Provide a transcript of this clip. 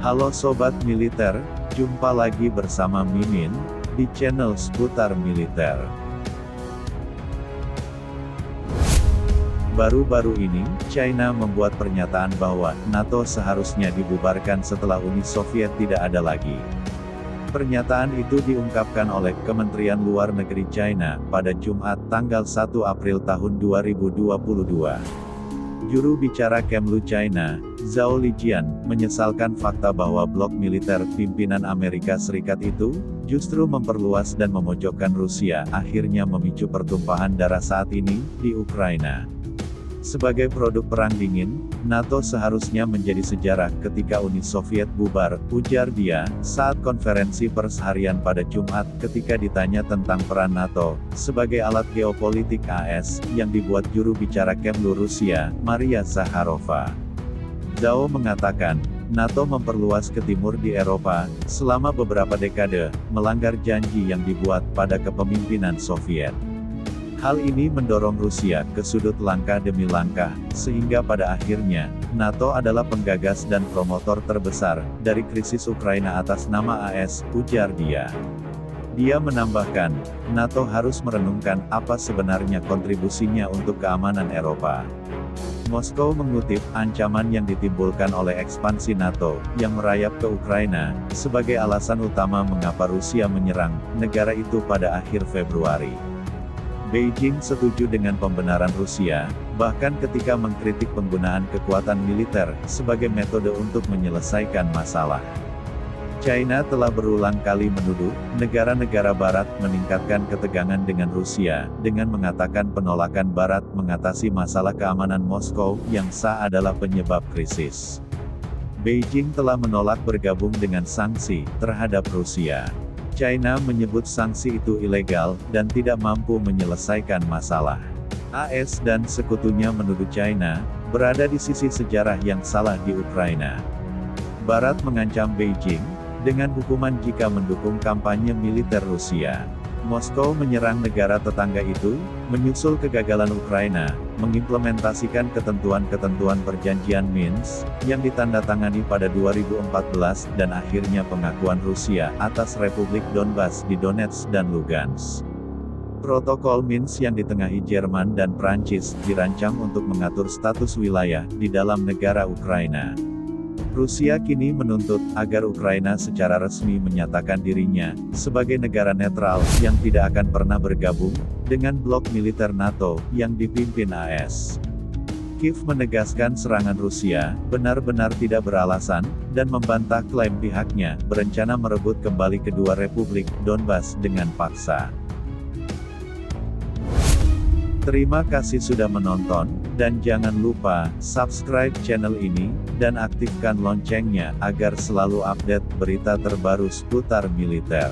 Halo Sobat Militer, jumpa lagi bersama Mimin, di channel seputar militer. Baru-baru ini, China membuat pernyataan bahwa NATO seharusnya dibubarkan setelah Uni Soviet tidak ada lagi. Pernyataan itu diungkapkan oleh Kementerian Luar Negeri China, pada Jumat tanggal 1 April tahun 2022. Juru bicara Kemlu China, Zhao Lijian, menyesalkan fakta bahwa blok militer pimpinan Amerika Serikat itu, justru memperluas dan memojokkan Rusia, akhirnya memicu pertumpahan darah saat ini, di Ukraina. Sebagai produk Perang Dingin, NATO seharusnya menjadi sejarah ketika Uni Soviet bubar, ujar dia, saat konferensi pers harian pada Jumat ketika ditanya tentang peran NATO, sebagai alat geopolitik AS, yang dibuat juru bicara Kemlu Rusia, Maria Zakharova. Zhao mengatakan, NATO memperluas ke timur di Eropa, selama beberapa dekade, melanggar janji yang dibuat pada kepemimpinan Soviet. Hal ini mendorong Rusia ke sudut langkah demi langkah, sehingga pada akhirnya, NATO adalah penggagas dan promotor terbesar dari krisis Ukraina atas nama AS, ujar dia. Dia menambahkan, NATO harus merenungkan apa sebenarnya kontribusinya untuk keamanan Eropa. Moskow mengutip ancaman yang ditimbulkan oleh ekspansi NATO, yang merayap ke Ukraina, sebagai alasan utama mengapa Rusia menyerang negara itu pada akhir Februari. Beijing setuju dengan pembenaran Rusia, bahkan ketika mengkritik penggunaan kekuatan militer sebagai metode untuk menyelesaikan masalah. China telah berulang kali menuduh negara-negara Barat meningkatkan ketegangan dengan Rusia, dengan mengatakan penolakan Barat mengatasi masalah keamanan Moskow yang sah adalah penyebab krisis. Beijing telah menolak bergabung dengan sanksi terhadap Rusia. China menyebut sanksi itu ilegal, dan tidak mampu menyelesaikan masalah. AS dan sekutunya menuduh China, berada di sisi sejarah yang salah di Ukraina. Barat mengancam Beijing, dengan hukuman jika mendukung kampanye militer Rusia. Moskow menyerang negara tetangga itu, menyusul kegagalan Ukraina, mengimplementasikan ketentuan-ketentuan perjanjian Minsk, yang ditandatangani pada 2014, dan akhirnya pengakuan Rusia atas Republik Donbas di Donetsk dan Lugansk. Protokol Minsk yang ditengahi Jerman dan Prancis, dirancang untuk mengatur status wilayah di dalam negara Ukraina. Rusia kini menuntut agar Ukraina secara resmi menyatakan dirinya sebagai negara netral yang tidak akan pernah bergabung dengan blok militer NATO yang dipimpin AS. Kiev menegaskan serangan Rusia benar-benar tidak beralasan, dan membantah klaim pihaknya berencana merebut kembali kedua Republik Donbas dengan paksa. Terima kasih sudah menonton, dan jangan lupa subscribe channel ini, dan aktifkan loncengnya agar selalu update berita terbaru seputar militer.